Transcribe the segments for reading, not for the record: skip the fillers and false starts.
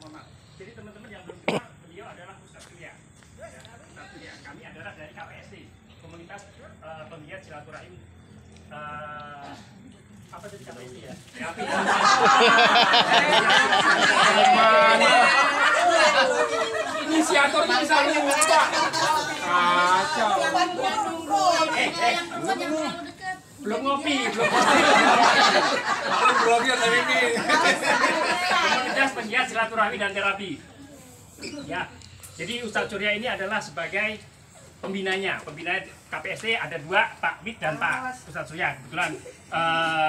mohon maaf. Jadi teman-teman yang belum kenal, beliau adalah Ustaz Surya. Ustaz Surya. Kami adalah dari KPSD, Komunitas Penggiat Silaturahim. Apa tadi KPSD ya? Inisiatornya misalnya lupa. Kacau. Belum ngopi, belum ngopi. Komunitas Penggiat Silaturahmi dan Terapi. Ya, jadi Ustadz Surya ini adalah sebagai pembinanya. Pembina KPSD ada dua, Pak Wid dan Pak Ustadz Surya. Kebetulan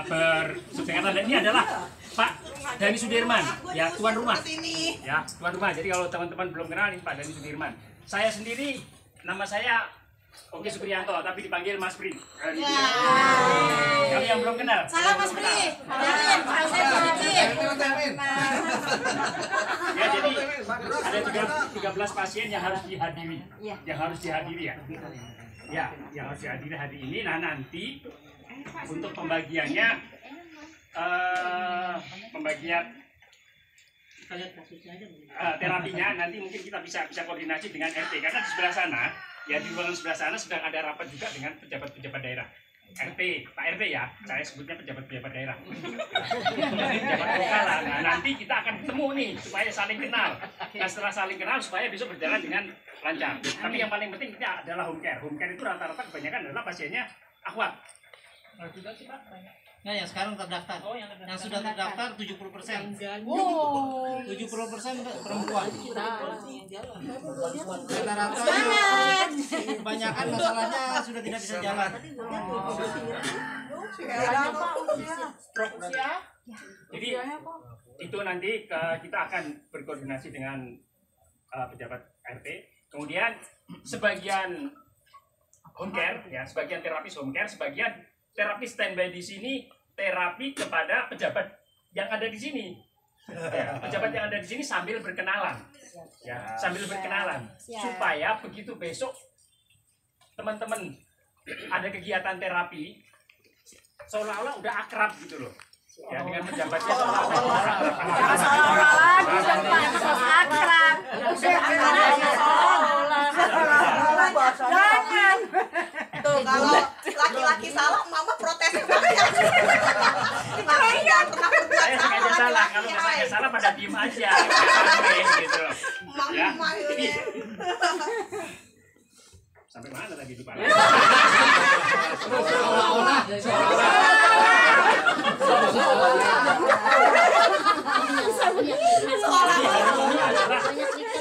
bersebelahan. Dan ini adalah Pak Dhani Sudirman, ya tuan rumah. Ya, tuan rumah. Jadi kalau teman-teman belum kenal ini Pak Dhani Sudirman. Saya sendiri, nama saya Oke Supriyanto, tapi dipanggil Mas Pri. Kali yang belum kenal. Salam Mas Pri. Ya, jadi ada 13 pasien yang harus dihadiri. Yang harus dihadiri ya. Ya, yang harus dihadiri hari ini. Nah, nanti untuk pembagiannya pembagian terapinya nanti mungkin kita bisa koordinasi dengan RT karena di sebelah sana ya, di ruangan sebelah sana sedang ada rapat juga dengan pejabat-pejabat daerah. RT, Pak RT ya, saya sebutnya pejabat-pejabat daerah. Pejabat lokal lah. Nah, nanti kita akan ketemu nih supaya saling kenal. Nah, setelah saling kenal supaya besok berjalan dengan lancar. Tapi yang paling penting kita adalah home care. Home care itu rata-rata kebanyakan adalah pasiennya akhwat. Nah, yang sekarang terdaftar. Yang sudah terdaftar 70%. 70% perempuan. Rata-rata kebanyakan masalahnya sudah tidak bisa jalan. Jadi itu nanti kita akan berkoordinasi dengan pejabat RT. Kemudian sebagian home care, ya, sebagian terapis home care, sebagian terapi standby di sini, terapi kepada pejabat yang ada di sini. Ya, pejabat yang ada di sini sambil berkenalan, ya, sambil berkenalan, supaya begitu besok teman-teman ada kegiatan terapi, seolah-olah udah akrab gitu loh. Ya, dengan pejabatnya seolah-olah akrab. Jangan. Tuh, kalau laki-laki salah, mama protes banyak. Saya sengaja salah, kalau saya salah pada diem aja. Gitu. Ya. Sampai mana tadi itu Pak?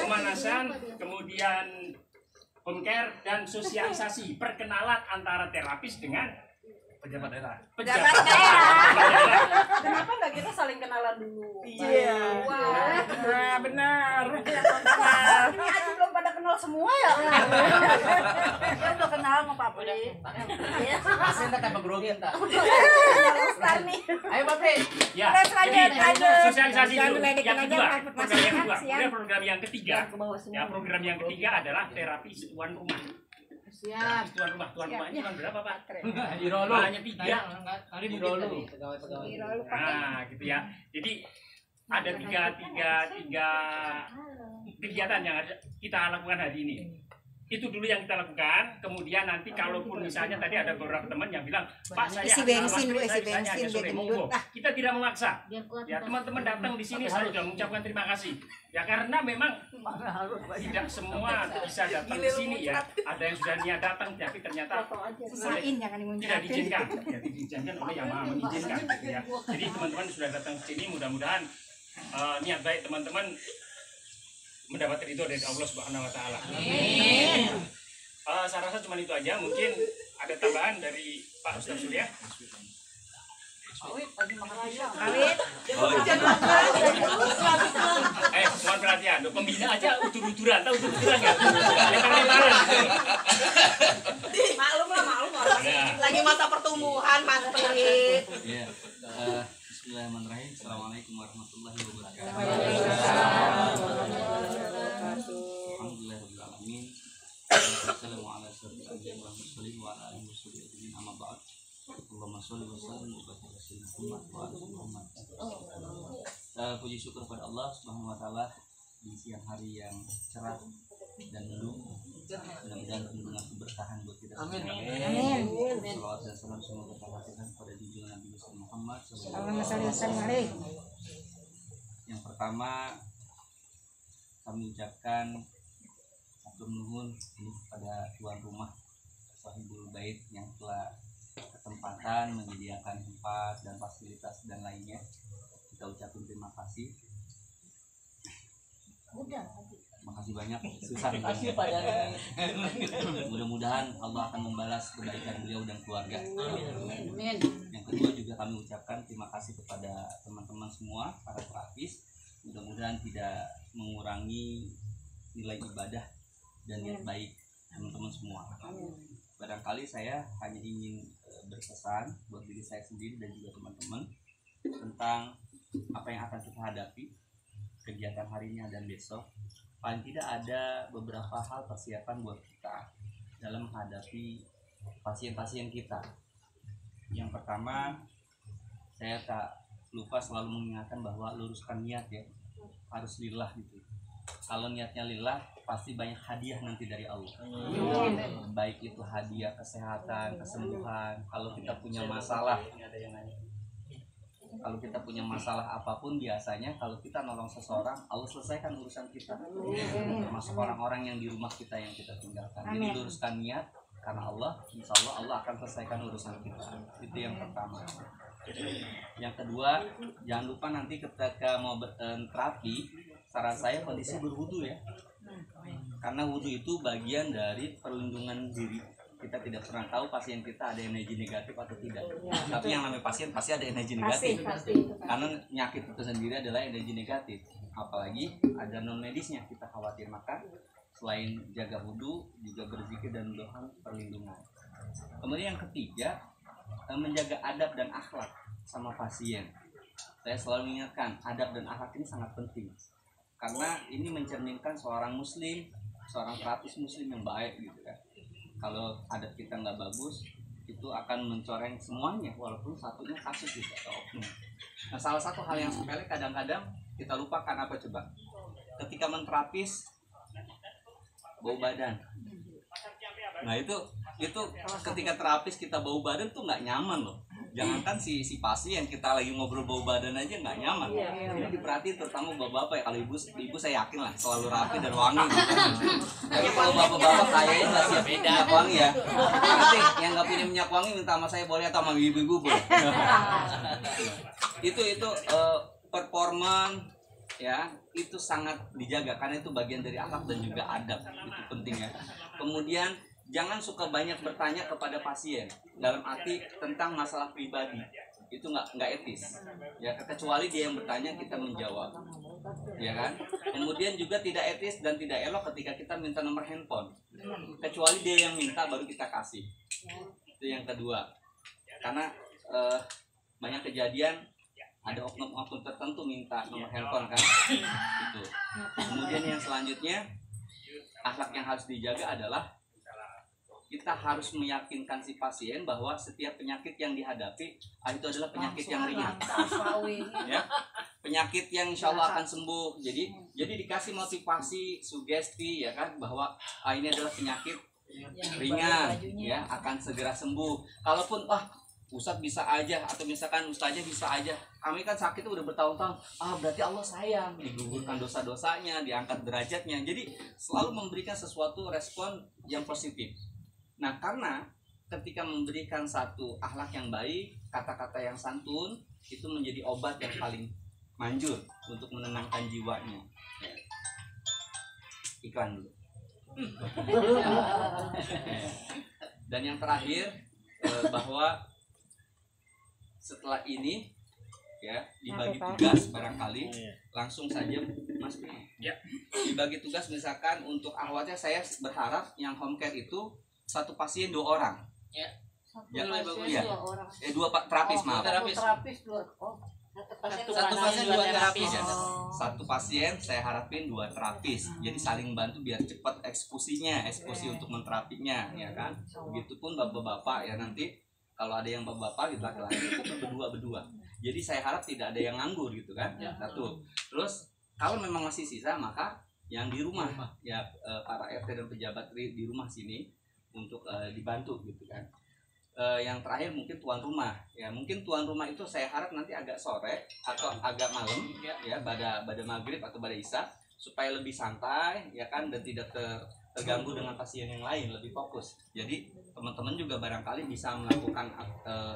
Pemanasan, kemudian home care dan sosialisasi, perkenalan antara terapis dengan pejabat daerah. Pejabat daerah. Kenapa nggak kita saling kenalan dulu? Iya. Wah, benar. ini aja belum pada kenal semua ya? Kita udah kenal sama Pak Pri. Pasien tak apa grogi entah. Tani. Ayo Pak Pri. Ya, jadi sosialisasi dulu. Yang kedua, program yang ketiga. Ya, program yang ketiga adalah terapi tuan rumah. Siap. Tuan rumahnya cuma berapa Pak? Di Rolo. Hanya 3. Hari di Rolo. Pegawai-pegawai. Nah, gitu ya. Jadi ada tiga kegiatan yang kita lakukan hari ini. Itu dulu yang kita lakukan. Kemudian nanti kalaupun misalnya tadi ada beberapa teman yang bilang, Pak saya isi bensin dulu, isi bensin biar gendut. Kita tidak memaksa. Ya, teman-teman datang di sini saya sudah mengucapkan terima kasih. Ya, karena memang tidak semua bisa datang di sini ya. Ada yang sudah niat datang tapi ternyata tidak diizinkan. Ya, diizinkan oleh yang Maha mengizinkan. Ya. Jadi teman-teman sudah datang ke sini, mudah-mudahan niat baik teman-teman mendapat ridho dari Allah Subhanahu wa taala. Amin. Saya rasa cuma itu aja, mungkin ada tambahan dari Pak Ustaz Surya. Awit. Mohon perhatian, pembina aja udur-uduran, tahu udur-uduran nggak? Lempar-lemparan. Maklum lah. Lagi masa pertumbuhan, Mas Pri. Iya. Bismillahirrahmanirrahim. Assalamualaikum warahmatullahi wabarakatuh. Alhamdulillahirabbil alamin. Wassalamu ala asyrofil anbiya'i wal mursalin wa ala alihi wasallam amma ba'd. Allahumma shalli wa sallim wa barik ala sayyidina Muhammad wa ala Muhammad. Puji syukur kepada Allah Subhanahu wa taala di siang hari yang cerah dan mendung. Mudah-mudahan penuh keberkahan buat kita semua. Amin. Salawat dan salam semoga terhadirkan pada junjungan Nabi Muhammad Allahumma shalli wa sallim alaihi. Yang pertama, kami ucapkan hatur nuhun ini kepada tuan rumah Sahibul Bait yang telah kesempatan menyediakan tempat dan fasilitas dan lainnya. Kita ucapkan terima kasih. Makasih banyak, susah. Kasih pada Mudah-mudahan Allah akan membalas kebaikan beliau dan keluarga. Amin. Yang kedua juga kami ucapkan terima kasih kepada teman-teman semua, para terapis. Mudah-mudahan tidak mengurangi nilai ibadah dan niat baik teman-teman semua. Barangkali saya hanya ingin berpesan buat diri saya sendiri dan juga teman-teman tentang apa yang akan kita hadapi kegiatan hari ini dan besok. Paling tidak ada beberapa hal persiapan buat kita dalam menghadapi pasien-pasien kita. Yang pertama, saya tak lupa selalu mengingatkan bahwa luruskan niat ya, harus lillah gitu. Kalau niatnya lillah, pasti banyak hadiah nanti dari Allah. Baik itu hadiah kesehatan, kesembuhan. Kalau kita punya masalah, kalau kita punya masalah apapun, biasanya kalau kita nolong seseorang, Allah selesaikan urusan kita. Termasuk orang-orang yang di rumah kita yang kita tinggalkan. Jadi luruskan niat karena Allah, insya Allah Allah akan selesaikan urusan kita. Itu yang pertama. Yang kedua, jangan lupa nanti ketika mau terapi, saran saya kondisi berwudu ya. Karena wudu itu bagian dari perlindungan diri. Kita tidak pernah tahu pasien kita ada energi negatif atau tidak. Tapi yang namanya pasien pasti ada energi negatif. Karena penyakit itu sendiri adalah energi negatif. Apalagi ada non medisnya, kita khawatir. Maka selain jaga wudu, juga berzikir dan doa perlindungan. Kemudian yang ketiga, menjaga adab dan akhlak sama pasien. Saya selalu mengingatkan, adab dan akhlak ini sangat penting. Karena ini mencerminkan seorang muslim, seorang terapis muslim yang baik gitu kan. Kalau adab kita nggak bagus, itu akan mencoreng semuanya, walaupun satunya kasus juga atau oknum. Nah, salah satu hal yang sepele kadang-kadang kita lupakan apa coba? Ketika menterapis, bau badan. Nah itu ketika terapis kita bau badan tuh nggak nyaman loh. Jangankan si pasien, kita lagi ngobrol bau badan aja nggak nyaman. Ini diperhatiin terutama bapak-bapak ya. Kalau ibu saya yakin lah selalu rapi dan wangi gitu. Tapi kalau bapak-bapak kayaknya nggak siap minyak wangi ya. Nanti yang nggak punya minyak wangi minta sama saya boleh atau sama ibu-ibu boleh. itu performan ya, itu sangat dijaga karena itu bagian dari akhlak dan juga adab, itu penting ya. Kemudian jangan suka banyak bertanya kepada pasien dalam arti tentang masalah pribadi, itu nggak etis ya, kecuali dia yang bertanya kita menjawab ya kan. Kemudian juga tidak etis dan tidak elok ketika kita minta nomor handphone, kecuali dia yang minta baru kita kasih. Itu yang kedua, karena banyak kejadian ada oknum-oknum tertentu minta nomor handphone kan itu. Kemudian yang selanjutnya, akhlak yang harus dijaga adalah kita harus meyakinkan si pasien bahwa setiap penyakit yang dihadapi itu adalah penyakit yang ringan ya, penyakit yang insya Allah akan sembuh. Jadi dikasih motivasi, sugesti ya kan, bahwa ini adalah penyakit ringan ya, akan segera sembuh. Kalaupun Ustadz bisa aja, atau misalkan Ustaznya bisa aja, kami kan sakit udah bertahun-tahun, berarti Allah sayang, digugurkan dosa-dosanya, diangkat derajatnya. Jadi selalu memberikan sesuatu respon yang positif. Nah, karena ketika memberikan satu akhlak yang baik, kata-kata yang santun, itu menjadi obat yang paling manjur untuk menenangkan jiwanya. Iklan dulu. Dan yang terakhir, bahwa setelah ini ya dibagi tugas, barangkali langsung saja Mas ya, dibagi tugas. Misalkan untuk ahwatnya, saya berharap yang home care itu satu pasien 2 orang ya, jangan bagus ya, 2 terapis, maaf, Terapis 2. Satu pasien 2 terapis ya. Satu pasien saya harapin 2 terapis, jadi saling bantu biar cepat eksekusi untuk menterapinya ya kan. Begitupun bapak-bapak ya, nanti kalau ada yang bapak-bapak gitu laki-laki itu berdua. Jadi saya harap tidak ada yang nganggur gitu kan. Satu. Terus kalau memang masih sisa maka yang di rumah ya para RT dan pejabat di rumah sini untuk dibantu gitu kan. Yang terakhir mungkin tuan rumah ya, mungkin tuan rumah itu saya harap nanti agak sore atau agak malam ya pada maghrib atau pada isya supaya lebih santai ya kan, dan tidak terganggu dengan pasien yang lain, lebih fokus. Jadi teman-teman juga barangkali bisa melakukan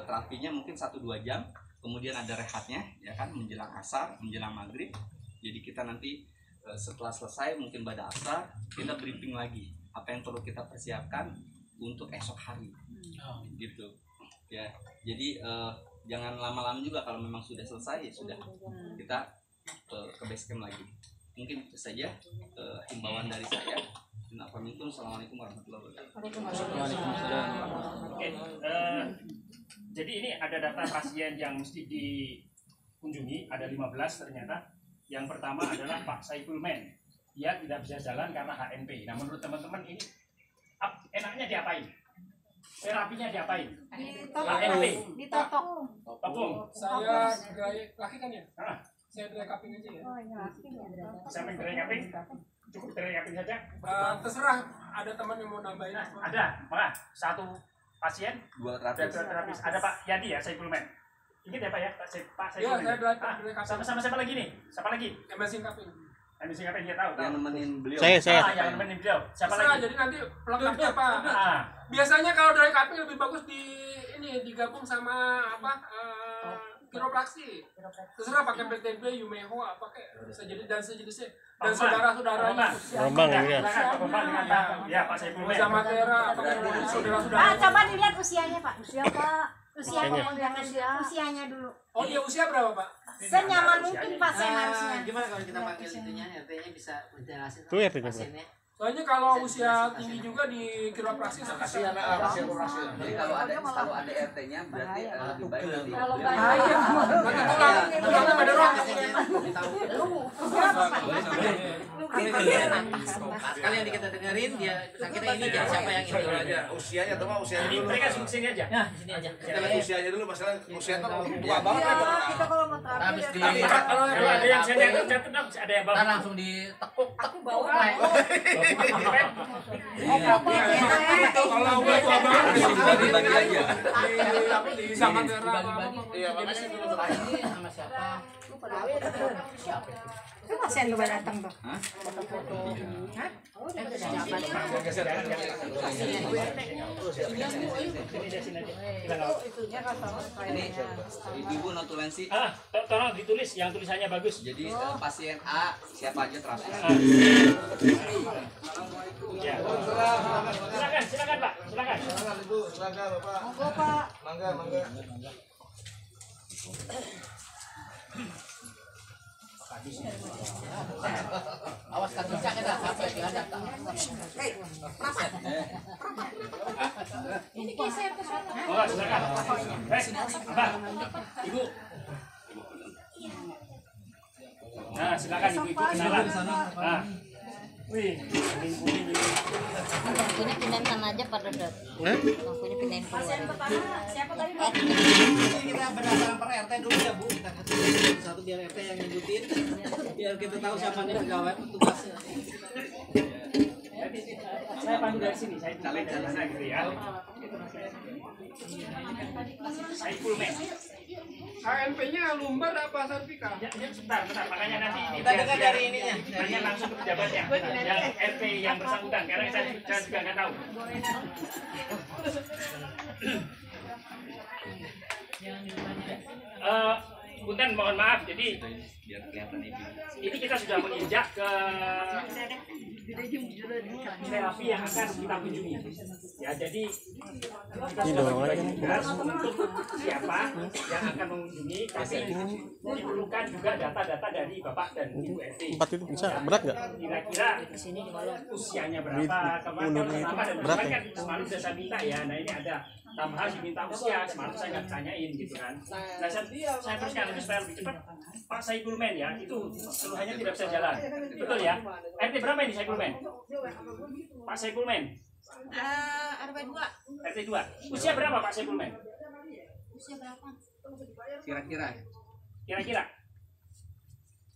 terapinya mungkin 1-2 jam, kemudian ada rehatnya ya kan, menjelang asar, menjelang maghrib. Jadi kita nanti setelah selesai mungkin pada asar kita briefing lagi apa yang perlu kita persiapkan untuk esok hari gitu ya. Jadi jangan lama-lama juga, kalau memang sudah selesai ya sudah kita ke base camp lagi. Mungkin itu saja himbauan dari saya. Assalamualaikum warahmatullahi wabarakatuh. Oke, jadi ini ada data pasien yang mesti dikunjungi, ada 15 ternyata. Yang pertama adalah Pak Saiful Men. Dia tidak bisa jalan karena HNP. Nah, menurut teman-teman ini enaknya diapain? Terapinya diapain? HNP. Ditotok. Topung. Saya laki kan ya? Ah. Saya dry cupping aja ya. Sampai dry cupping? Cukup dry cupping saja? Terserah, ada teman yang mau nambahin. Ada, malah satu pasien, 2 dan terapis. terapis. Ada Pak Yadi ya, Saiful Men. Ingat ya Pak ya, Pak Saiful Iya, Men. saya dry cupping. Sama siapa lagi nih? Siapa lagi? Amazing cupping. Yang siapa yang dia tahu? Yang nemenin beliau. Saya. Yang nemenin beliau. Siapa Terserah, lagi? jadi nanti pelengkapnya apa? Ah, Biasanya kalau dry cupping lebih bagus digabung sama kiropraksi. Terserah pakai PTB, Yumeho, apa kayak bisa jadi dan sejenisnya. Dan saudara-saudaranya. Rombang ya. silakan Pak Bambang dengan Pak. Ya Pak Saiful Men. Sama Tera, apa Pak, saudara-saudara. coba dilihat usianya, Pak. Usia, Pak. Usianya. Usianya dulu. Oh, dia usia berapa, Pak? Senyaman mungkin pasien Nah, harusnya. gimana kalau kita panggil itunya, RT-nya bisa menjelasin Tuh RT-nya, Pak. pasiennya. Soalnya kalau usia tinggi juga di kiropraksi Kasih bisa. anak kasih operasi. Jadi kalau ada RT-nya berarti lebih baik nanti. Kalau beliau- bahaya. Nanti tulang pada roh. Sekali yang kita dengerin dia akhirnya ini jangan siapa yang ini aja. Usianya tuh mah usianya Jadi dulu. mereka sini aja. Ya, di sini aja. Kita lihat usianya dulu, masalah usia tuh tua banget Iya, kan. kita kalau mau terapi Habis ya, di Kalau ada yang saya catat dong, ada yang Ntar bawa. langsung ditekuk. aku bawa. Kalau udah tua banget Bagi-bagi aja. di sama Tera. Iya, makanya dulu tuh. Ini sama siapa? Itu pasien coba datang tuh. Ini ibu notulensi. Tolong ditulis yang tulisannya bagus. Jadi pasien A siapa aja terapis. Ya. Silakan Pak, silakan. Silakan Ibu, silakan Bapak. Monggo, Pak. Mangga. Awas kan bisa kita sampai dihadap. Ini geser ke sana. Oh, silakan. Apa? Ibu. Nah, silakan ibu kenalan. Nah. Wih, kuning ini. Bangkunya pindahin sana aja Pak Dodot. Bangkunya pindahin Pasien keluar. pertama siapa tadi, Pak? Jadi kita berdasarkan per RT dulu ya Bu, kita kasih satu biar RT yang nyebutin, biar kita tahu siapa nih pegawai petugasnya. Saya pandu dari sini, saya tunjuk dari sana gitu ya. Saiful Men. HNP-nya lumbar apa servikal? Ya, sebentar, makanya nanti Kita dengar dari ininya. tanya langsung ke pejabatnya, yang RT yang bersangkutan, karena saya juga nggak tahu. Punten, mohon maaf, jadi Biar kelihatan ibu. ini kita sudah menginjak ke terapi yang akan kita kunjungi. Ya, jadi kita sudah bagi tugas untuk siapa yang akan mengunjungi, tapi diperlukan juga data-data dari Bapak dan Ibu RT. 4 itu bisa berat nggak? Kira-kira usianya berapa, kemarin dan berat ya? kan semalam sudah saya minta ya. Nah, ini ada tambahan diminta usia, semalam saya nggak tanyain gitu kan. Nah, saya teruskan lebih supaya lebih cepat. Pak Saiful Men ya, itu keluhannya tidak bisa jalan, betul ya? RT berapa ini Saiful Men? Pak Saiful Men? RW2. RT 2. Usia berapa Pak Saiful Men? Usia berapa? Kira-kira. Kira-kira?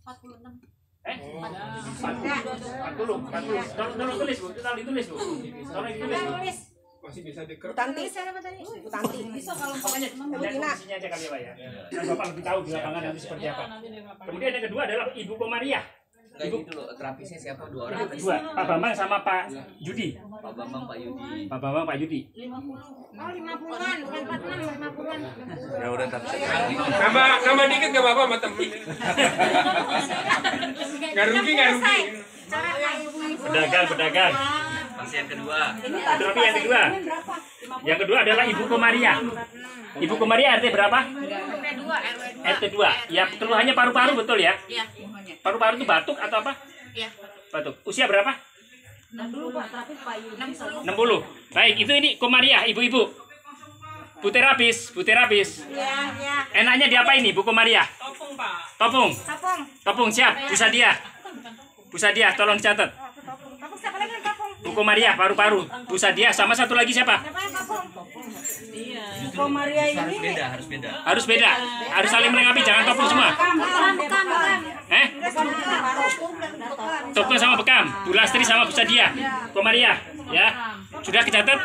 46. 40. Tolong tulis Bu, tolong ditulis Bu. Tolong ditulis Bu. Masih bisa diker. Tanti siapa tadi? Tanti. Bisa kalau Pokoknya lihat posisinya aja kali ya Pak ya. Dan Bapak lebih tahu di lapangan nanti seperti apa. Kemudian yang kedua adalah Ibu Komariah. Ibu dulu, terapisnya siapa? Dua orang. Dua, Pak Bambang sama Pak Yudi. Pak Bambang, Pak Yudi. Pak Bambang, Pak Yudi. 50-an, bukan 46, 50-an. Ya udah tapi Nama dikit gak apa-apa sama temen. Gak rugi. Pedagang. Masih yang kedua. Terapi yang kedua. Yang kedua adalah Ibu Komariah. Ibu Komariah RT berapa? RT 2. Ya, keluhannya paru-paru betul ya? Iya. Paru-paru itu batuk atau apa? Iya. Batuk. Usia berapa? 60 Pak, tapi Pak Yudi 60. Baik, itu ini Komariah, ibu-ibu. Bu terapis. Iya. Enaknya diapain nih, Bu Komariah? Topung Pak. Topung siap. Bu Sadia, tolong dicatat. Topung siapa lagi yang topung? Bu Komariah, paru-paru. Bu Sadia, sama satu lagi siapa? Siapa yang topung? Komaria ini harus beda. Harus beda. Harus saling melengkapi, jangan topung semua. Bukan. Topung sama bekam. Bu Lastri sama Bu Sadia. Komariah, ya. Sudah dicatat?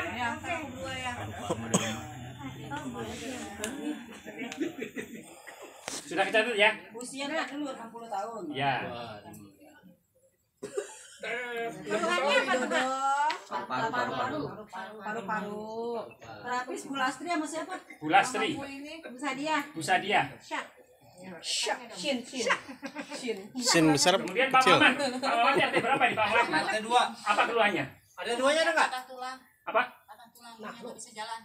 Sudah dicatat ya? Usianya dulu 60 tahun. Ya. Keluhannya apa tuh Pak? Paru-paru. Terapis Bu Lastri sama siapa? Bu Lastri, Bu Sadia. Shin. Sin besar Kemudian Pak kecil. Maman. Pak Maman RT berapa di Pak Maman? RT 2. Apa keluhannya? Ada duanya ada enggak? Apa? Nggak bisa jalan.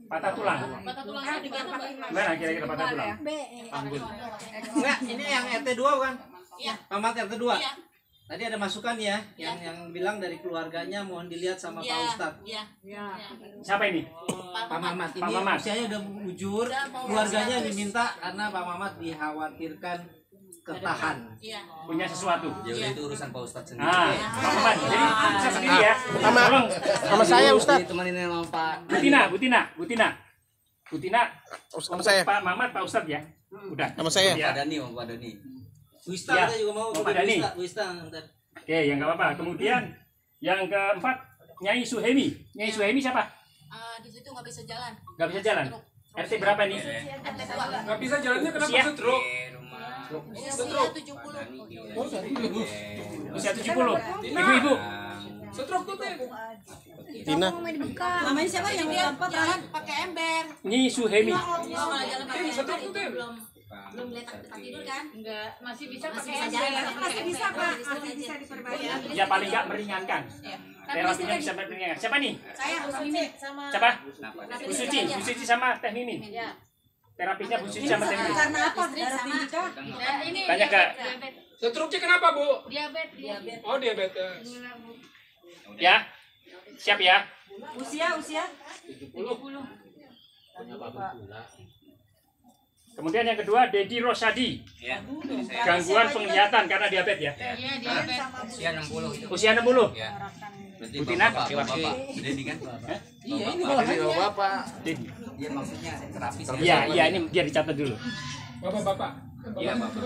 Patah tulang. Patah tulangnya digantung. Gimana kira-kira patah tulang? Enggak, ini yang RT 2 bukan? Iya. Mamat RT 2. Iya. Tadi ada masukan ya, yang bilang dari keluarganya mohon dilihat sama Pak Ustadz. Iya. Siapa ini? Pak Mamat ini Pak Mamat. usianya udah bujur, keluarganya diminta karena Pak Mamat dikhawatirkan ketahan. Iya. Punya sesuatu. Ya udah itu urusan Pak Ustadz sendiri. Nah, Pak Maman. Jadi bisa sendiri ya. Sama saya Ustaz. Ditemenin sama Pak. Butina. Sama saya. Pak Mamat, Pak Ustadz ya. Udah. Sama saya. Ya. Pak Dani. Wista Ya. kita juga mau Pak Dani. Wista ntar. Oke, yang nggak apa-apa. Kemudian yang keempat, Nyai Suhemi. Nyai Suhemi siapa? Di situ nggak bisa jalan. Nggak bisa jalan. RT berapa nih? RT 2. Gak bisa jalannya kenapa Usia? stroke? Usia 70. Usia 70. Ibu-ibu. Stroke tuh teh. Tina. Namanya siapa yang keempat? Jalan pakai ember. Nyai Suhemi. Kalau jalan pakai ember itu Tuh. belum lihat tempat tidur kan? Enggak, masih bisa Masih pakai bisa jalan. ember. Masih bisa Pak. Masih bisa diperbaiki. Ya paling nggak meringankan. Terapinya bisa meringankan. Siapa nih? Saya Bu Suci sama Siapa? Bu Suci sama Teh Mimin. Terapisnya Bu Suci sama Teh Mimin. Karena apa? Darah tinggi kah? Ini Tanya ke Stroke kenapa Bu? diabetes. Oh diabetes. ya. Siap ya. Usia? Kemudian yang kedua Dedi Rosadi. Ya. Gangguan penglihatan karena diabetes ya. Iya, diabetes. Usia 60 itu. Usia 60. Ya. Berarti Butina? Bapak Dedi kan? Iya ini bawahannya. Bapak. Dedi. Iya maksudnya terapis. Iya, ini dia dicatat dulu. Bapak. Iya, Bapak.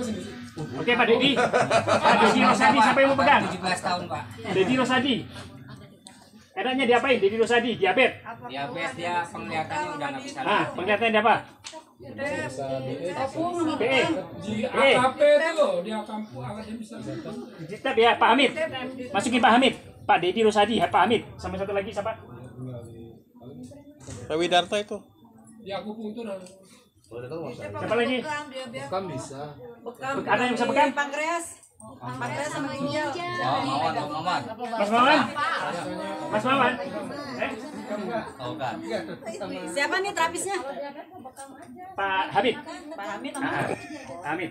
Oke Pak Dedi. Pak Dedi Rosadi siapa yang mau pegang? 17 tahun, Pak. Dedi Rosadi. Enaknya diapain? Dedi Rosadi, diabetes. Diabetes dia penglihatannya udah nggak bisa. Penglihatannya dia apa? PE. Di AKP itu loh, di kampung dia bisa. Dicetak ya Pak Hamid. Masukin Pak Hamid. Pak Dedi Rosadi, Pak Hamid. Sama satu lagi siapa? Pak Widarto itu. Di akupunktur. Siapa lagi? Kan bisa. Ada yang bisa bekam? Pankreas sama ginjal. Oh, Mawan. Mas Mawan? Mas Mawan? Tahu kan? Siapa nih terapisnya? Pak Hamid. Pak Hamid sama Ah, Hamid.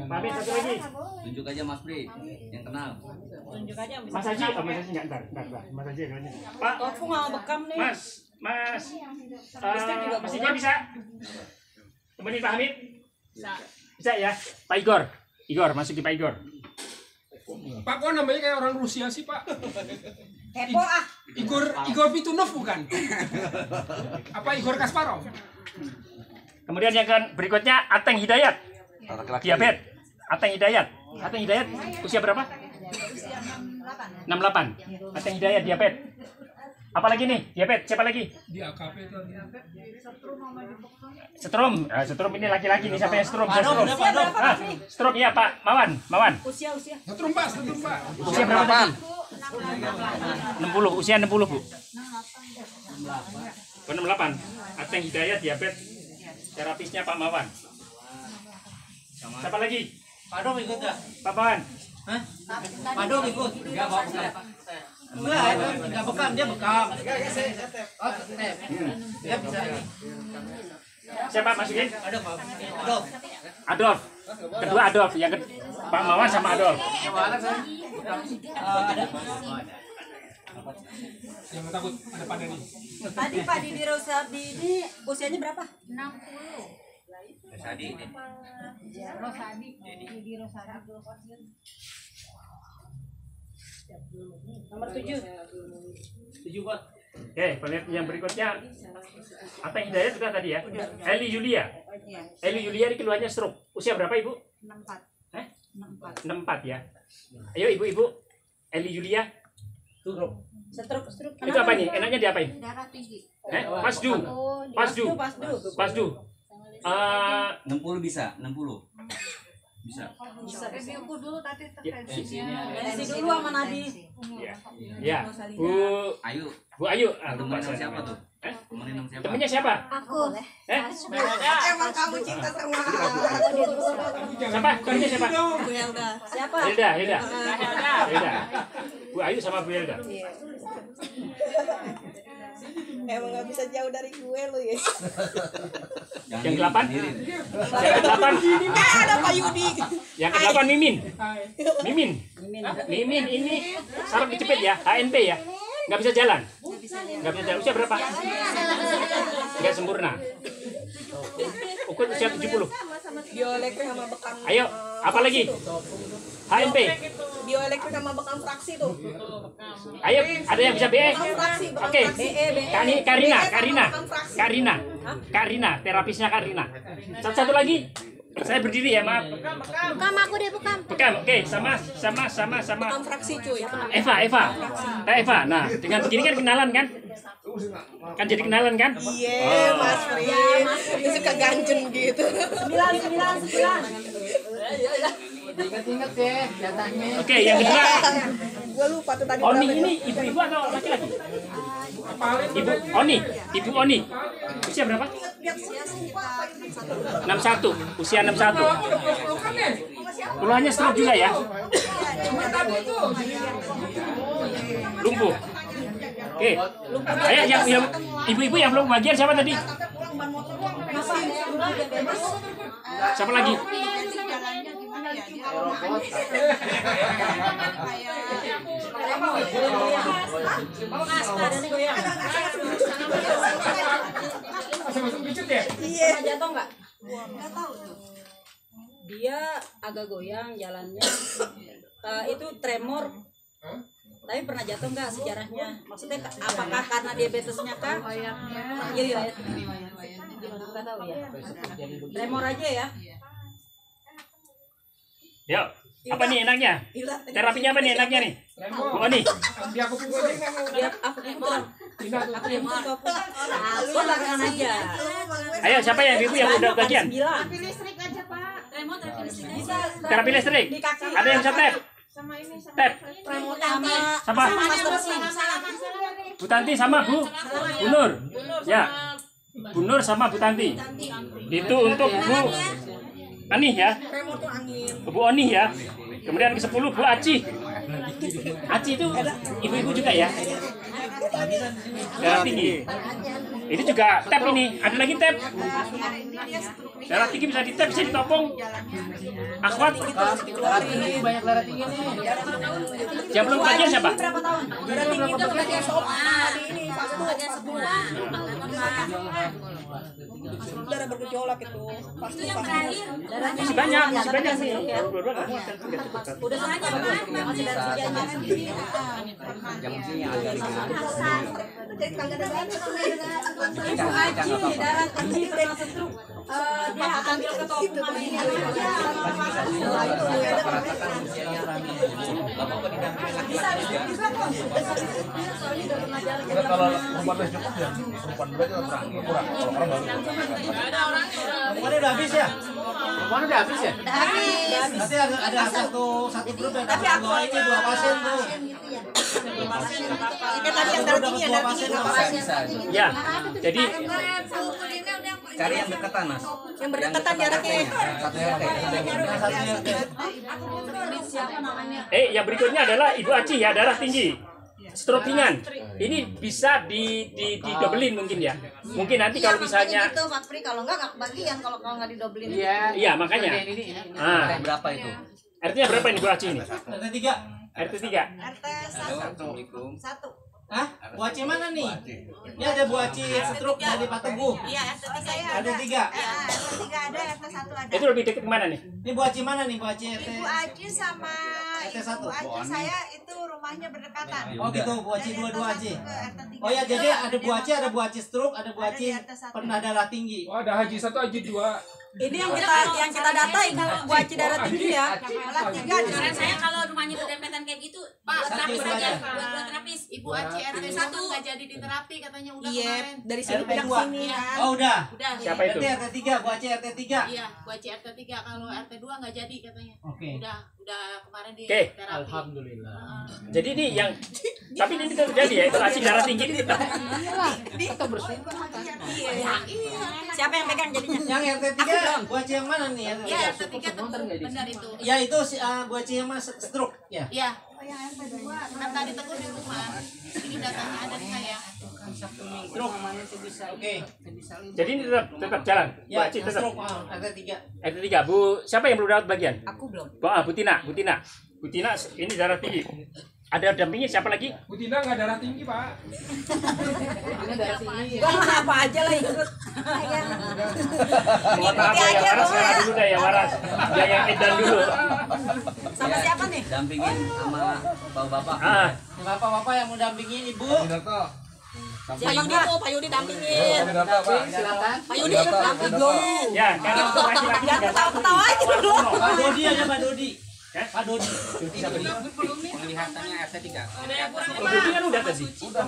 Pak Hamid satu lagi. Tunjuk aja Mas Bri yang kenal. tunjuk aja. Mas Haji, Mas Haji nggak, ntar. Mas Haji yang nanya. Pak, Tofu nggak bekam nih. Mas Ija bisa temenin Pak Hamid? Bisa ya? Pak Igor, masuk di Pak Igor. Pak kok namanya kayak orang Rusia sih Pak? Heboh ah. Igor Pitunov bukan? Apa Igor Kasparov? Kemudian yang berikutnya Ateng Hidayat. Laki-laki. Diabetes. Ateng Hidayat. Ateng Hidayat usia berapa? 68. Ateng Hidayat diabetes. Apalagi nih? Diabetes. Siapa lagi? Di AKP itu. Setrum. Setrum ini laki-laki nih. Siapa yang setrum? Pak Dom, udah Pak Dom. Setrum ya Pak Mawan. Usia. Setrum Pak. Usia berapa tadi? 60. Usia 60 Bu. 68. Ateng Hidayat diabetes. Terapisnya Pak Mawan. Siapa lagi? Pak Dom ikut nggak? Pak Mawan. Hah? Pak Dom ikut? Enggak, bawa bekam. Enggak bekam, dia bekam. Oh, tep. Dia bisa ini. Siapa masukin? Ada Pak. Dom. Adolf. Kedua Adolf. Yang Pak Mawan sama Adolf. Ada. Jangan takut, ada pada nih. Tadi Pak Didi Rosadi ini usianya berapa? 60. Tadi ini. Rosadi. Didi Rosadi. Nomor 7. 7 Pak. Oke, penelitian yang berikutnya. Ateng Hidayat sudah tadi ya. Eli Yulia. Eli Yulia ini keluarnya stroke. Usia berapa Ibu? 64. 64 ya. Ayo Ibu-ibu. Eli Yulia. Stroke. Itu apa nih? Enaknya diapain? Darah tinggi. Pasdu. Pasdu. Pasdu. 60 bisa, 60. Bisa. Bisa diukur dulu tadi Tensinya. tensi dulu sama nadi. Ya. Ya. Bu Ayo. Ayu. Temenin sama siapa tuh? Temenin sama siapa? Temennya siapa? Aku. Emang kamu cinta sama Siapa? Temennya siapa? Bu Helda. Siapa? Hilda. Bu Ayu sama Bu Hilda. Emang gak bisa jauh dari gue lo ya. Yang ke-8? Yang ke-8? Ada Pak Yudi. Yang ke-8 Mimin ini saraf kejepit ya, HNP ya. Nggak bisa jalan. Usia berapa? Nggak sempurna. Ukur usia 70. Bioelektrik sama bekam. Ayo, apa lagi? HNP. Bioelektrik sama bekam fraksi tuh. Ayo, ada yang bisa BE? Fraksi. Oke. Karina, terapisnya Karina. Satu lagi. Saya berdiri ya, maaf. Bekam aku deh, bekam. Bekam, oke, sama. Bekam fraksi cuy. Eva. Nah, dengan begini kan kenalan kan? Kan jadi kenalan kan? Iya, Mas Fri. Dia suka ganjen gitu. 9. Ingat-ingat ya jatahnya. Oke, yang kedua. Gue lupa tuh tadi. Oni berapa. ini ibu-ibu atau laki-laki? Ibu Oni. Usia berapa? 61. Usia 61. Keluarnya stroke juga ya? Lumpuh. Oke. Ayo yang ibu-ibu yang belum bagian siapa tadi? Siapa lagi? Iya. Jatuh nggak? Nggak tahu tuh. Dia agak goyang jalannya. Itu tremor. Tapi pernah jatuh nggak sejarahnya? Maksudnya apakah karena diabetesnya kah? Iya. Nggak tahu ya. Tremor aja ya. Yuk, apa nih enaknya? Terapinya apa nih enaknya nih? Bu Oni. Biar aku pukul aja. Dia aku tremor. Aku yang butuh aku. Aku belakangan aja. Ayo, siapa yang ibu yang udah bagian? Terapi listrik aja Pak. Terapi listrik bisa. Terapi listrik. Di kaki. Ada yang bisa tap? Tap. Sama Bu Tanti sama Bu Nur. Ya. Bu Nur sama Bu Tanti. Itu untuk Bu Ani ya. Bu Oni ya. Kemudian ke-10 Bu Aci. Aci itu ibu-ibu juga ya. Darah tinggi. Ini juga tap ini. Ada lagi tap. Darah tinggi bisa ditap, bisa ditopong. Akhwat. Banyak darah tinggi nih. Yang belum bagian siapa? Berapa tahun? Darah tinggi itu bagian ini darah bergejolak itu. Pasti Masih banyak nih. Udah sengaja Pak. Masih dari sejarahnya. Yang mestinya agak ringan. jadi kagak ada Ibu Aji darah tinggi kena stroke. Dia ambil ketua ini. Kalau rumah tes cukup ya, perempuan berarti kurang. Kalau orang baru. Rumahnya udah habis ya? Rumahnya udah habis ya? Udah habis. Nanti ada satu grup yang dapat dua ini, 2 pasien tuh. Tadi yang darah tinggi, yang darah tinggi nggak apa-apa. Ya, jadi Cari yang deketan, Mas. Yang berdekatan jaraknya. Satu RT. Siapa namanya? yang berikutnya adalah Ibu Aci ya, darah tinggi, stroke ringan. Ini bisa didobelin mungkin ya. Mungkin nanti kalau misalnya gitu, Mas Pri, kalau nggak kebagian kalau nggak didobelin. iya makanya. Ah, Berapa itu? artinya berapa ini Bu Aci ini? Ada 3. RT 3. RT 1. Hah? Bu Aci mana nih? Ini ada Bu Aci stroke dari Pak Teguh. Iya, RT 3 saya Ada 3. RT 3 ada, RT 1 ada. Itu lebih dekat kemana nih? Ini Bu Aci mana nih? Bu Aci RT. Ibu Aji sama RT Ibu 1. Aji saya itu rumahnya berdekatan. Oh gitu, Bu Aci Dari dua-dua RT 1 Aci. ke RT 3. Oh ya, jadi ada Bu Aci stroke, ada Bu Aci pernah darah tinggi. Oh, ada Haji 1, Haji 2. Ini yang kita data kalau Bu Aci darah tinggi ya. Malah 3 di sana. Saya kalau rumahnya berdempetan kayak gitu, buat terapis aja, buat terapis. Ibu Aji RT 1 nggak jadi diterapi katanya udah Iya, kemarin. dari sini RT pindah ke 2. sini kan. Oh udah. Udah. Siapa itu? Berarti RT 3, Bu Aci RT 3. Iya, buat RT 3 kalau RT 2 nggak jadi katanya. Oke. Udah kemarin di Oke. terapi. Alhamdulillah. Jadi ini yang tapi ini tetap terjadi ya, itu Aci darah tinggi ini tetap. Siapa yang pegang jadinya? Yang RT 3, Bu Aci yang mana nih? RT 3? Iya, RT 3 tuh benar itu. Ya itu Bu Aci yang mas stroke ya. Iya. Kan tadi tegur di rumah. Ini datanya ada di saya. Stroke. Oke. Jadi ini tetap jalan. Bu Ya, Aci yang tetap. stroke RT 3. RT 3. Bu, siapa yang belum dapat bagian? Aku belum. Bu Tina. Bu Tina ini darah tinggi. Ada dampingnya siapa lagi? Bu Tina nggak darah tinggi, Pak. Gua mah apa aja lah ikut. Mohon maaf ya, yang waras saya dulu deh, yang waras. Yang edan dulu. Sama siapa nih? Dampingin sama bapak-bapak. Ah, Bapak-bapak yang mau dampingin Ibu. Pak Yudi dampingin. Silakan. Pak Yudi dampingin. ya, karena untuk laki-laki Jangan ketawa-ketawa aja dulu. Pak Dodi aja Pak Dodi. Eh? Pak Dodi. Penglihatannya RT 3. Oh, Dodi kan udah tadi. Bukan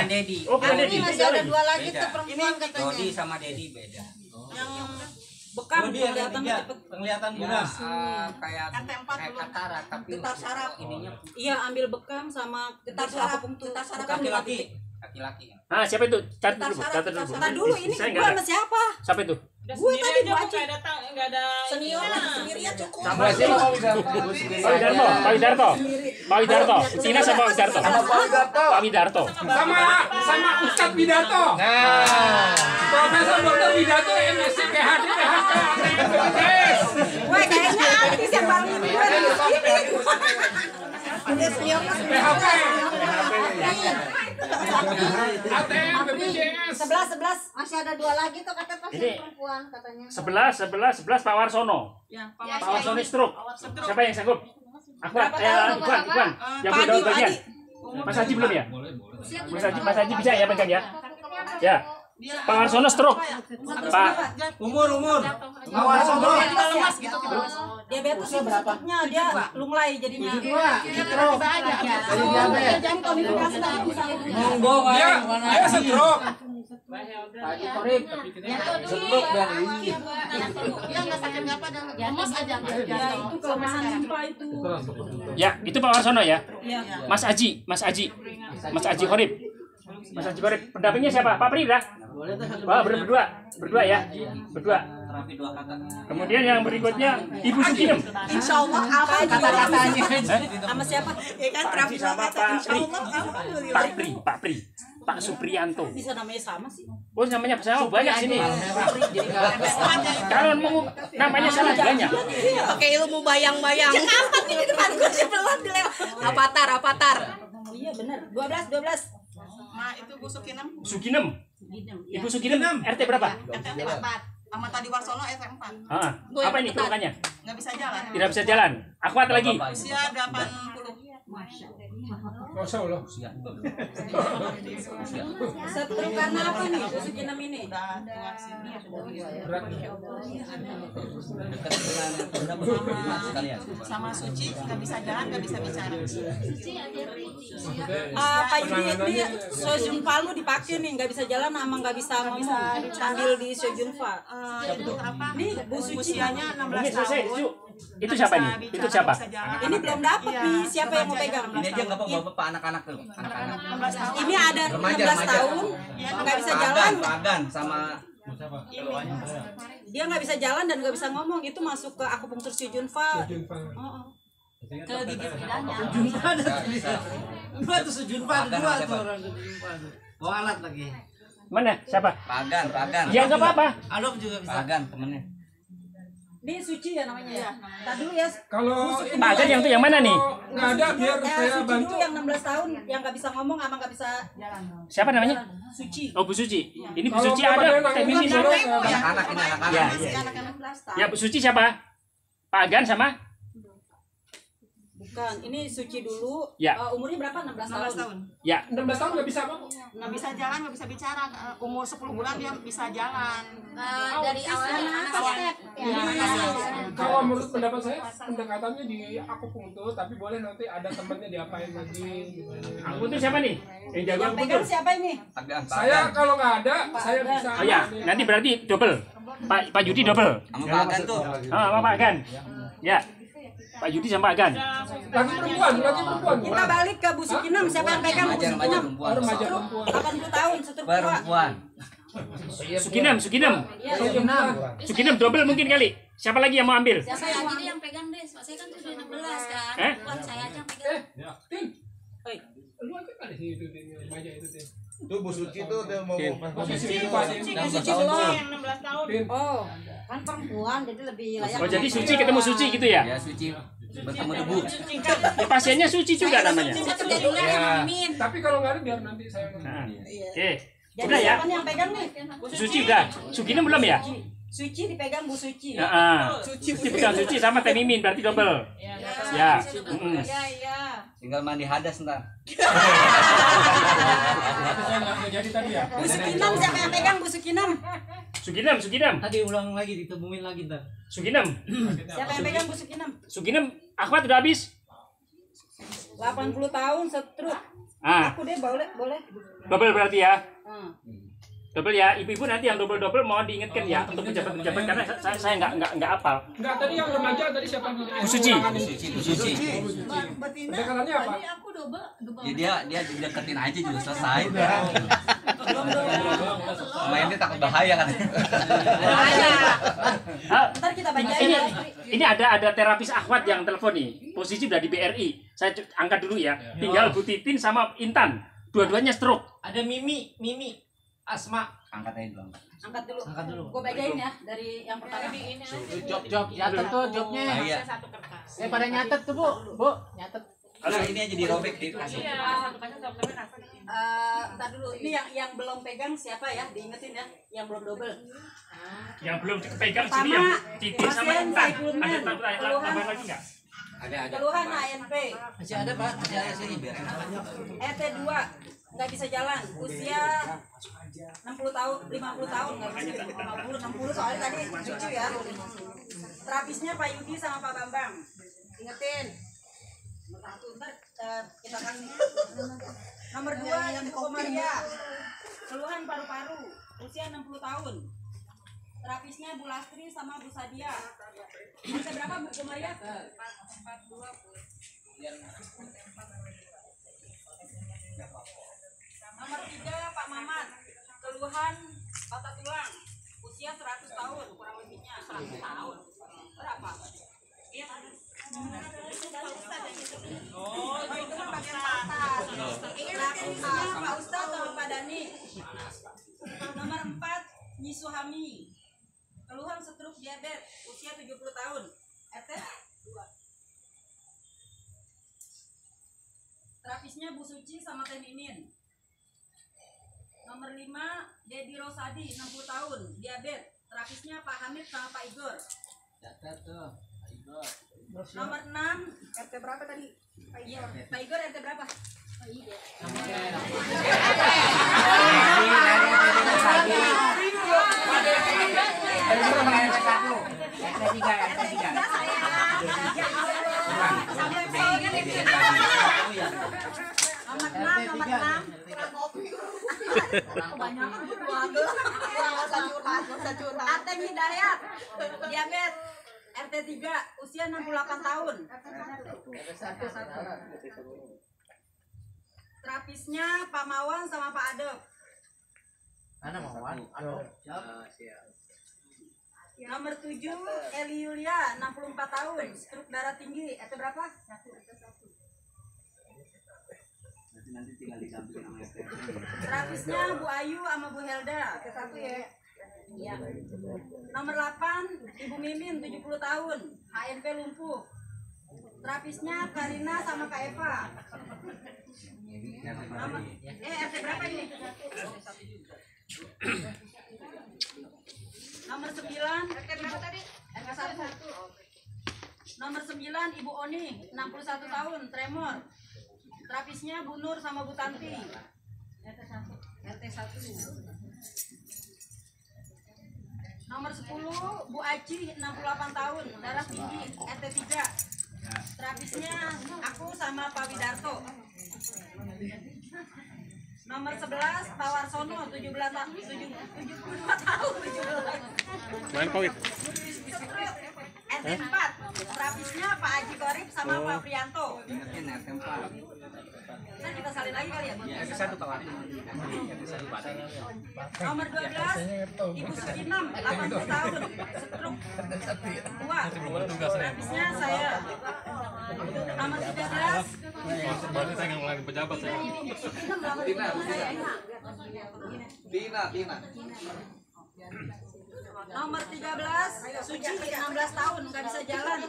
Dedi. Oh, bukan Dedi. Masih ada 2 lagi Beda. tuh perempuan katanya. Dodi sama Dedi beda. Bekam Dodi yang kelihatan 3. cepet. Penglihatan Ya, buram. kayak RT 4 kayak dulu. katarak tapi Getar saraf. ininya Iya, ambil bekam sama Getar itu saraf. akupunktur. Getar saraf Bekam lima laki-laki. titik. laki-laki. Ah, siapa itu? Catat Getar dulu, saraf, catat dulu. getar Ntar dulu ini Saya gua nggak sama ada. siapa? Siapa itu? Gua tadi Bu Aci. Enggak ada Senior sendirian cukup. Sama si Pak Widarto. Pak Widarto. Tina sama Pak Widarto. Pak Widarto. Sama Ustadz Widarto. Profesor Dr. Widarto MSc PhD PhD ATM. Wah, kayaknya artis yang paling ini gua di sini. Udah senior kan PHP. ATM BPJS. 11. Masih ada 2 lagi tuh katanya pasti Ini perempuan katanya. 11 Pak Warsono. Pak Warsono stroke. Siapa yang sanggup? Ikhwan. Yang belum dapat bagian. Mas Haji belum ya? Mas Haji bisa ya pegang ya? Ya. Pak Warsono stroke. Pak Umur. Pak Warsono. Diabetes berapanya dia lunglai jadinya. 72. Stroke. Jadi diabetes. Monggo Dia stroke. Dia nggak sakit nggak apa, lemas aja. Ya itu kelemahan limpa itu. ya, itu Pak Warsono ya. Iya. Mas Aji Horib. Pendampingnya siapa? Pak Pri dah. Wah, berdua ya. Berdua. Terapi 2 kata. Kemudian yang berikutnya Ibu Sukinem. Insya Allah apa kata-katanya. Sama siapa? Ya kan terapi sama kata Pak insya Allah alhamdulillah. Pak Pri. Pak Suprianto. Bisa namanya sama sih. Oh, namanya sama banyak sini. Kalau mau namanya sama banyak. Pakai ilmu bayang-bayang. Apa ini depan gue sebelum dilewat. Avatar. Iya benar. 12. Nah itu Bu Sukinem. Sukinem. Ibu Sukinem RT berapa? RT 4. Sama tadi Warsono RT 4. Ah, apa ini keluhannya? Nggak bisa jalan. Tidak bisa jalan. Akuat lagi. Usia 80. Masya Allah. Stroke karena apa nih Bu Sukinem ini? Berat. Sama Suci nggak bisa jalan, nggak bisa bicara. Pak Yudi ini Sojunfa lu dipakai nih, nggak bisa jalan sama nggak bisa ngomong sambil di Sojunfa. Nih Bu Suci Usianya 16 selesai, tahun. Itu siapa nih? Itu siapa? ini belum dapet nih, siapa yang mau pegang? Ini aja nggak bapak anak-anak tuh, anak-anak. 16 tahun. Ini ada 16 tahun, nggak bisa jalan. Pagan sama Dia nggak bisa jalan dan nggak bisa ngomong, itu masuk ke akupunktur Sojunfa. Ke gigi lidahnya. Junpa ada dua tuh sejunpa ada dua tuh orang sejunpa tuh. Bawa alat lagi. Mana? Siapa? Pagan. Ya nggak apa-apa. Adop juga bisa. Pagan temennya. Ini Suci ya namanya ya. Tadi dulu ya. Kalau Pagan yang tuh yang mana nih? nggak ada biar saya Suci bantu. dulu yang 16 tahun yang nggak bisa ngomong sama nggak bisa Siapa namanya? Suci. Oh, Bu Suci. Ini Bu Kalau Suci belum ada. ada anak Teh ini, Mimin belum ada. ada. Anak-anak ini anak-anak. Ya, Masih ya. anak 16 tahun. Ya, Bu Suci siapa? Pak Agan sama? Bukan, ini Suci dulu. Ya. Umurnya berapa? 16 tahun. Ya. 16 tahun nggak bisa apa? Nggak bisa jalan, nggak bisa bicara. Umur 10 bulan dia bisa jalan. Dari awalnya step Kalau menurut pendapat saya pendekatannya di akupunktur, tapi boleh nanti ada temannya diapain lagi. Gitu. Aku tuh siapa nih? Yang jago Yang aku pegang tuh. siapa ini? Pagan. Saya kalau nggak ada, saya bisa. Oh ya, nanti berarti double. Pak Yudi double. Sama Pagan tuh. Ah, sama Pak Agan. Ya. Pak Yudi sama Pak Agan. Lagi perempuan. Kita balik ke Bu Sukinem. Siapa yang pegang Bu Remaja Sukinem? perempuan. Remaja perempuan. 80 tahun, setruk tua. Perempuan. Sukinem. Iya. Sukinem double mungkin kali. Siapa lagi yang mau ambil? Siapa yang ini yang pegang deh? Saya kan sudah 16 kan. Eh? Bukan saya aja yang pegang. Tin, lu ada sih itu Tin, remaja itu Tin. Tuh Bu Suci tuh dia mau Suci Pak. Suci belum. Yang 16 tahun. Tin. Oh, kan perempuan jadi lebih layak. Oh, jadi Suci ketemu Suci gitu ya? Ya Suci bertemu debu. Ya, pasiennya Suci juga namanya. Saya kerja dulu sama Mimin. Tapi kalau nggak ada biar nanti saya. Nah, oke. Jadi Udah ya? siapa nih yang pegang nih? Suci udah. Sukinem belum ya? Suci dipegang Bu Suci. Heeh. Suci bukan Suci sama Teh Mimin berarti double. Ya. Mm-mm. Iya. Tinggal mandi hadas ntar. Itu saya nggak jadi tadi ya. Bu Sukinem siapa yang pegang Bu Sukinem? Sukinem. Tadi ulang lagi ditemuin lagi ntar. Sukinem. Siapa yang pegang Bu Sukinem? Sukinem akhwat udah habis. 80 tahun setruk. Ah, Aku deh boleh. double berarti ya. Hmm. Double ya, ibu-ibu nanti yang double mohon diingatkan ya untuk pejabat-pejabat karena saya nggak hafal. Enggak, tadi yang remaja tadi siapa? Bu Suci. Suci. Pendekatannya apa? Aku double. Ya, dia deketin aja juga selesai. Mainnya takut bahaya kan. Ah, Ntar kita baca ini ya. ini ada terapis akhwat yang telepon nih. Posisi udah di BRI. Saya angkat dulu ya. Tinggal Bu Titin sama Intan. Dua-duanya stroke. Ada Mimi, Asma. Angkat aja dulu. Angkat dulu. Angkat dulu. Gue bacain ya dari yang pertama. Job nyatet tuh jobnya. Iya. Pada nyatet tuh Bu, nyatet. Nah, ini aja dirobek dikasih. Ntar dulu. Ini yang belum pegang siapa ya? Diingetin ya. Yang belum double. Yang belum pegang sini yang Titin sama pasien Intan. Saifulman. Ada tambahan lagi nggak? Keluhan ANP. Masih ada Pak, masih ada sini. ET2 nggak bisa jalan. Usia 60 tahun, 50 tahun nggak bisa. 60 soalnya tadi cucu ya. Terapisnya Pak Yudi sama Pak Bambang. Ingetin. Ntar kita kan nomor 2 yang Komaria. Keluhan paru-paru. Usia 60 tahun. Terapisnya Bu Lastri sama Bu Sadia. Usia berapa Bu Komaria? 42. Nomor 3 Pak Mamat. Keluhan patah tulang. Usia 100 tahun kurang lebihnya. 100 tahun. Berapa? Iya kan? Oh, itu kan bagian atas. Pak Ustadz sama Pak Dani. Nomor 4 Nyi Suhami. Keluhan stroke diabetes. Usia 70 tahun. RT 2. Terapisnya Bu Suci sama Teh Mimin. Nomor 5 Dedi Rosadi 60 tahun. Diabetes. Terapisnya Pak Hamid sama Pak Igor. Catat tuh, Igor. Nomor 6 RT berapa tadi? Iya, Pak Igor RT berapa? Nomor 6. Kebanyakan Atem Hidayat, diabetes, RT 3, usia 68 tahun. Terapisnya Pak Mawan sama Pak Adep. Mana Mawan? Nomor 7, Eli Yulia, 64 tahun, struk darah tinggi, RT berapa? Nanti tinggal didampingin sama RT. Terapisnya Bu Ayu sama Bu Helda, ke 1 ya. Iya. Nomor 8, Ibu Mimin, 70 tahun, HNP lumpuh. Terapisnya Karina sama Kak Eva. RT berapa ini? Nomor 9, RT berapa tadi? RT 1. Nomor 9, Ibu Oni, 61 tahun, tremor. Terapisnya Bu Nur sama Bu Tanti. RT 1. Nomor 10, Bu Aci, 68 tahun, darah tinggi, RT 3. Terapisnya aku sama Pak Widarto. Nomor 11, Pak Warsono, 72 tahun. Main Pak. RT 4, terapisnya Pak Haji Korip sama Pak Prianto. Ingetin RT 4. Nah, kita salin lagi kali ya. RT 1 kawan. Nomor 12, Ibu Sukinam, 80 tahun, stroke tua. Terapisnya saya. Nomor 13, Berarti saya nggak ngulangin pejabat saya. Ibu Sukinam, 80 tahun. Tina. Nomor 13, Suci, 16 tahun, nggak bisa jalan.